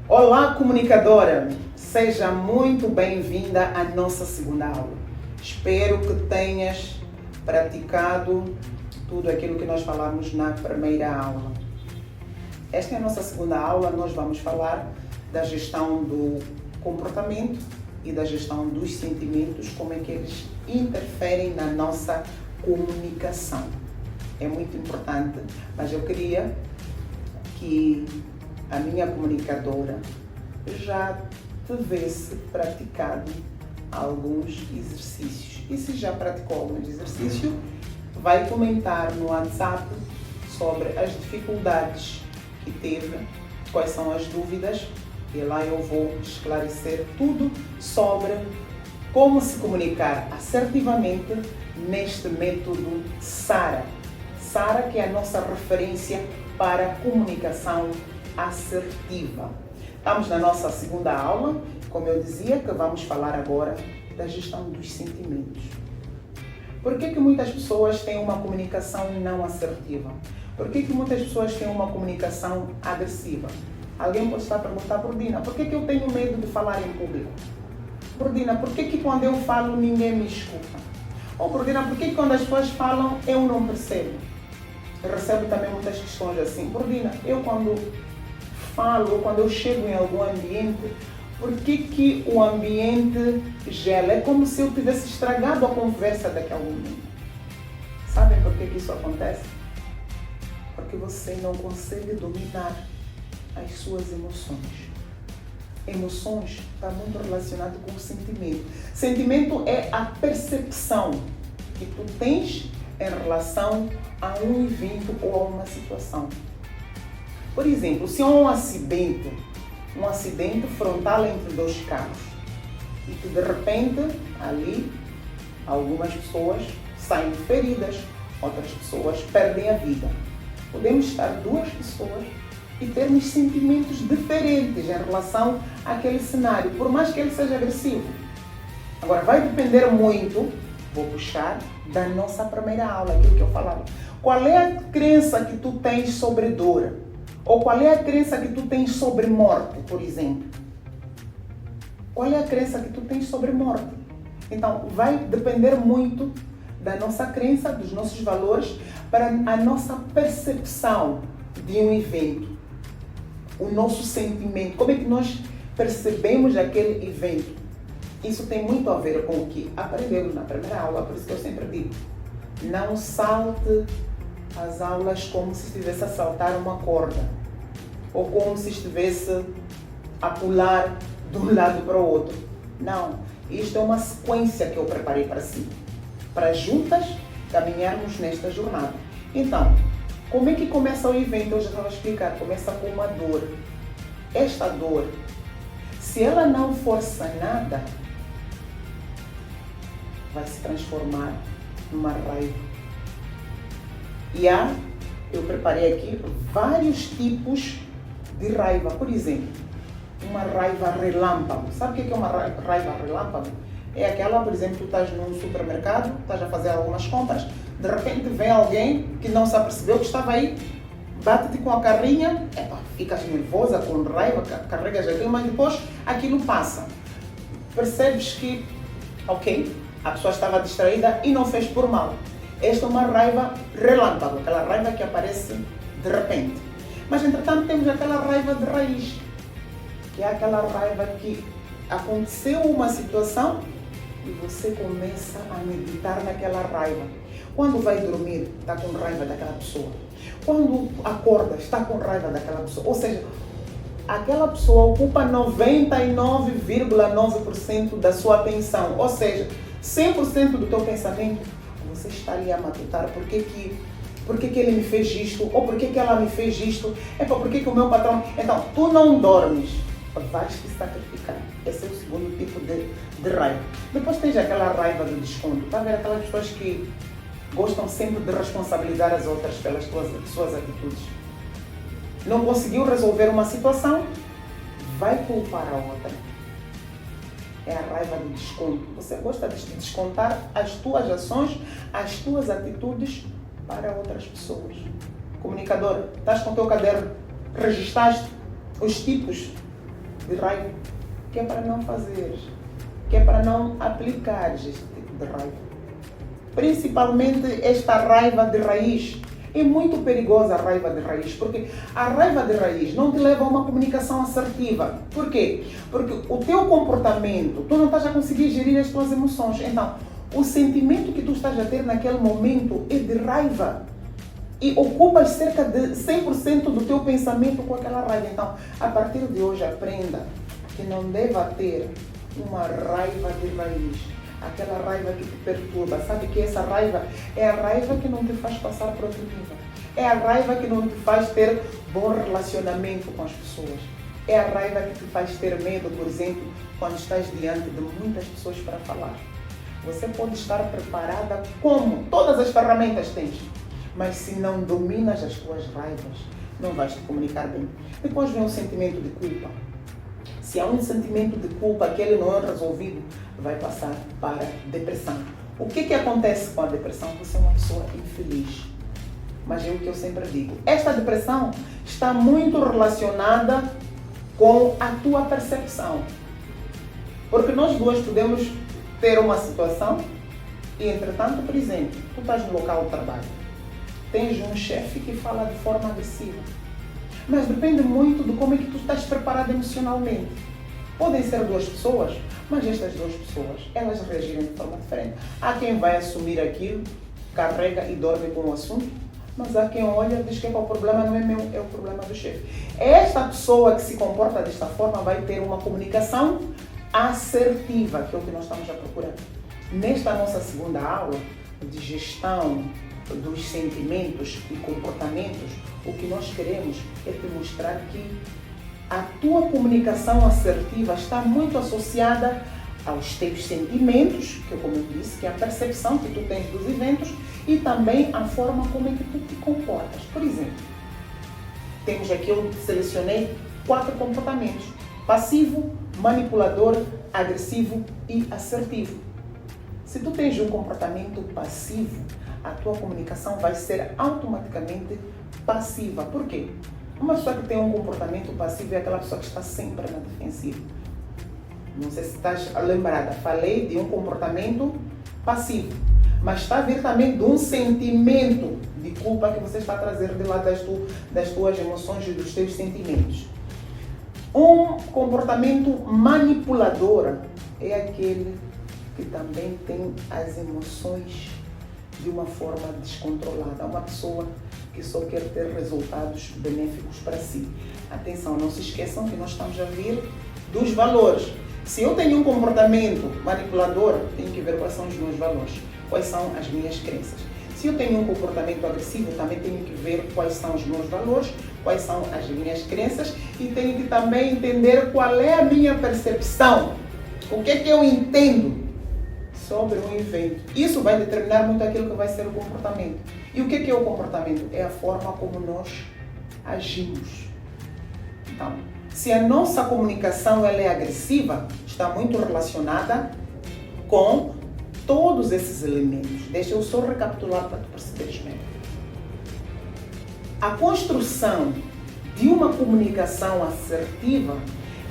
Olá, comunicadora! Seja muito bem-vinda à nossa segunda aula. Espero que tenhas praticado tudo aquilo que nós falamos na primeira aula. Esta é a nossa segunda aula, nós vamos falar da gestão do comportamento e da gestão dos sentimentos, como é que eles interferem na nossa comunicação. É muito importante, mas eu queria que a minha comunicadora já tivesse praticado alguns exercícios. E se já praticou alguns exercícios, vai comentar no WhatsApp sobre as dificuldades que teve, quais são as dúvidas, e lá eu vou esclarecer tudo sobre como se comunicar assertivamente neste método SARA. SARA, que é a nossa referência para comunicação assertiva. Estamos na nossa segunda aula, como eu dizia, que vamos falar agora da gestão dos sentimentos. Por que muitas pessoas têm uma comunicação não assertiva? Por que muitas pessoas têm uma comunicação agressiva? Alguém pode estar a perguntar, Burdina, por que eu tenho medo de falar em público? Burdina, por que quando eu falo ninguém me escuta? Ou Burdina, por que quando as pessoas falam eu não percebo? Eu recebo também muitas questões assim, Burdina, eu quando falo, quando eu chego em algum ambiente, por que o ambiente gela? É como se eu tivesse estragado a conversa daquele momento. Sabem por que isso acontece? Porque você não consegue dominar as suas emoções. Emoções está muito relacionado com o sentimento. Sentimento é a percepção que tu tens em relação a um evento ou a uma situação. Por exemplo, se há um acidente frontal entre dois carros e que de repente ali algumas pessoas saem feridas, outras pessoas perdem a vida. Podemos estar duas pessoas e termos sentimentos diferentes em relação àquele cenário, por mais que ele seja agressivo. Agora vai depender muito, vou puxar da nossa primeira aula, aquilo que eu falava. Qual é a crença que tu tens sobre dor? Ou qual é a crença que tu tens sobre morte, por exemplo? Qual é a crença que tu tens sobre morte? Então, vai depender muito da nossa crença, dos nossos valores, para a nossa percepção de um evento. O nosso sentimento, como é que nós percebemos aquele evento? Isso tem muito a ver com o que aprendemos na primeira aula, por isso que eu sempre digo, não salte as aulas como se estivesse a saltar uma corda ou como se estivesse a pular de um lado para o outro. Não, isto é uma sequência que eu preparei para si, para juntas caminharmos nesta jornada. Então, como é que começa o evento? Eu já estava a explicar, começa com uma dor. Esta dor, se ela não for sanada, vai se transformar numa raiva. E eu preparei aqui vários tipos de raiva. Por exemplo, uma raiva relâmpago. Sabe o que é uma raiva relâmpago? É aquela, por exemplo, tu estás num supermercado, estás a fazer algumas compras, de repente vem alguém que não se apercebeu que estava aí, bate-te com a carrinha, ficas nervosa, com raiva, carregas aquilo, mas depois aquilo passa. Percebes que, ok, a pessoa estava distraída e não fez por mal. Esta é uma raiva relâmpago, aquela raiva que aparece de repente. Mas, entretanto, temos aquela raiva de raiz, que é aquela raiva que aconteceu uma situação e você começa a meditar naquela raiva. Quando vai dormir, está com raiva daquela pessoa. Quando acorda, está com raiva daquela pessoa. Ou seja, aquela pessoa ocupa 99,9% da sua atenção. Ou seja, 100% do teu pensamento, você está ali a matutar por que ele me fez isto, ou por que ela me fez isto, por que o meu patrão... Então, tu não dormes, vais te sacrificar. Esse é o segundo tipo de raiva. Depois tens aquela raiva do desconto. Está a ver aquelas pessoas que gostam sempre de responsabilizar as outras pelas suas atitudes. Não conseguiu resolver uma situação, vai culpar a outra. É a raiva do desconto. Você gosta de descontar as tuas ações, as tuas atitudes para outras pessoas. Comunicador, estás com o teu caderno? Registaste os tipos de raiva, que é para não fazeres, que é para não aplicares este tipo de raiva. Principalmente esta raiva de raiz. É muito perigosa a raiva de raiz, porque a raiva de raiz não te leva a uma comunicação assertiva. Por quê? Porque o teu comportamento, tu não estás a conseguir gerir as tuas emoções. Então, o sentimento que tu estás a ter naquele momento é de raiva. E ocupas cerca de 100% do teu pensamento com aquela raiva. Então, a partir de hoje, aprenda que não deva ter uma raiva de raiz. Aquela raiva que te perturba. Sabe que essa raiva é a raiva que não te faz passar para outro nível. É a raiva que não te faz ter bom relacionamento com as pessoas. É a raiva que te faz ter medo, por exemplo, quando estás diante de muitas pessoas para falar. Você pode estar preparada como todas as ferramentas tens, mas se não dominas as tuas raivas, não vais te comunicar bem. Depois vem o sentimento de culpa. Se há um sentimento de culpa que ele não é resolvido, vai passar para depressão. O que acontece com a depressão? Você é uma pessoa infeliz. Mas é o que eu sempre digo. Esta depressão está muito relacionada com a tua percepção. Porque nós duas podemos ter uma situação e, entretanto, por exemplo, tu estás no local de trabalho. Tens um chefe que fala de forma agressiva. Mas depende muito de como é que tu estás preparado emocionalmente. Podem ser duas pessoas, mas estas duas pessoas, elas reagirem de forma diferente. Há quem vai assumir aquilo, carrega e dorme com o assunto, mas há quem olha e diz que o problema não é meu, é o problema do chefe. Esta pessoa que se comporta desta forma vai ter uma comunicação assertiva, que é o que nós estamos a procurar. Nesta nossa segunda aula de gestão dos sentimentos e comportamentos, o que nós queremos é te mostrar que a tua comunicação assertiva está muito associada aos teus sentimentos, que como eu disse, que é a percepção que tu tens dos eventos e também a forma como é que tu te comportas. Por exemplo, temos aqui, eu selecionei 4 comportamentos: passivo, manipulador, agressivo e assertivo. Se tu tens um comportamento passivo, a tua comunicação vai ser automaticamente passiva. Por quê? Uma pessoa que tem um comportamento passivo é aquela pessoa que está sempre na defensiva. Não sei se estás lembrada, falei de um comportamento passivo, mas está a vir também de um sentimento de culpa que você está a trazer de lá das tuas emoções e dos teus sentimentos. Um comportamento manipulador é aquele que também tem as emoções de uma forma descontrolada. Uma pessoa que só quer ter resultados benéficos para si. Atenção, não se esqueçam que nós estamos a vir dos valores. Se eu tenho um comportamento manipulador, tenho que ver quais são os meus valores, quais são as minhas crenças. Se eu tenho um comportamento agressivo, também tenho que ver quais são os meus valores, quais são as minhas crenças e tenho que também entender qual é a minha percepção, o que é que eu entendo sobre um evento. Isso vai determinar muito aquilo que vai ser o comportamento. E o que é o comportamento? É a forma como nós agimos. Então, se a nossa comunicação ela é agressiva, está muito relacionada com todos esses elementos. Deixa eu só recapitular para tu perceberes bem. A construção de uma comunicação assertiva,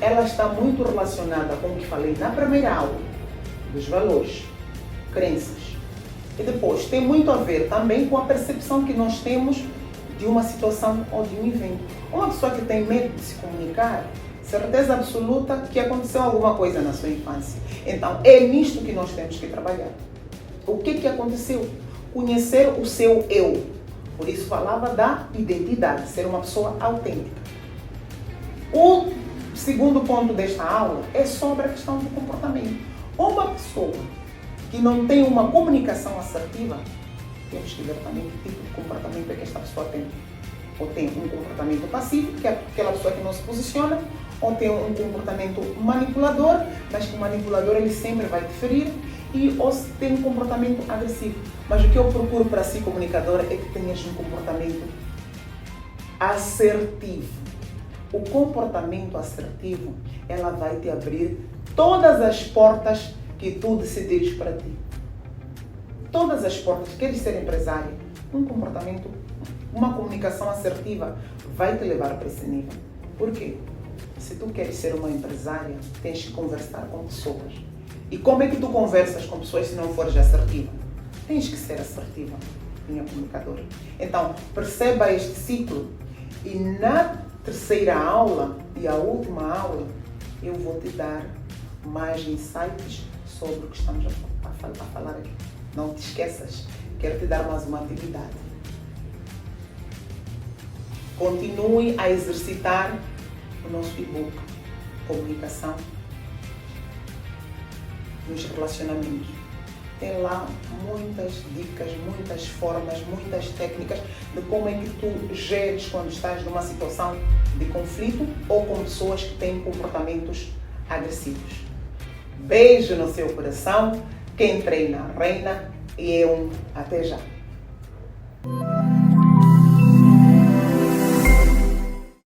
ela está muito relacionada com o que falei na primeira aula, dos valores, crenças. E depois tem muito a ver também com a percepção que nós temos de uma situação ou de um evento. Uma pessoa que tem medo de se comunicar, certeza absoluta que aconteceu alguma coisa na sua infância. Então, é nisto que nós temos que trabalhar. O que aconteceu? Conhecer o seu eu. Por isso falava da identidade, ser uma pessoa autêntica. O segundo ponto desta aula é sobre a questão do comportamento. Uma pessoa que não tem uma comunicação assertiva, temos que ver também que tipo de comportamento é que esta pessoa tem. Ou tem um comportamento passivo, que é aquela pessoa que não se posiciona, ou tem um comportamento manipulador, mas que o manipulador ele sempre vai te ferir, ou se tem um comportamento agressivo. Mas o que eu procuro para si, comunicadora, é que tenhas um comportamento assertivo. O comportamento assertivo, ela vai te abrir todas as portas que tu decidires para ti. Todas as portas. Queres ser empresária? Um comportamento, uma comunicação assertiva vai te levar para esse nível. Por quê? se tu queres ser uma empresária, tens que conversar com pessoas. E como é que tu conversas com pessoas se não fores assertiva? Tens que ser assertiva, minha comunicadora. Então, perceba este ciclo. E na terceira aula e a última aula, eu vou te dar mais insights sobre o que estamos a falar aqui. Não te esqueças, quero te dar mais uma atividade. Continue a exercitar o nosso e-book, comunicação nos relacionamentos. Tem lá muitas dicas, muitas formas, muitas técnicas de como é que tu geres quando estás numa situação de conflito ou com pessoas que têm comportamentos agressivos. Beijo no seu coração, quem treina reina e até já.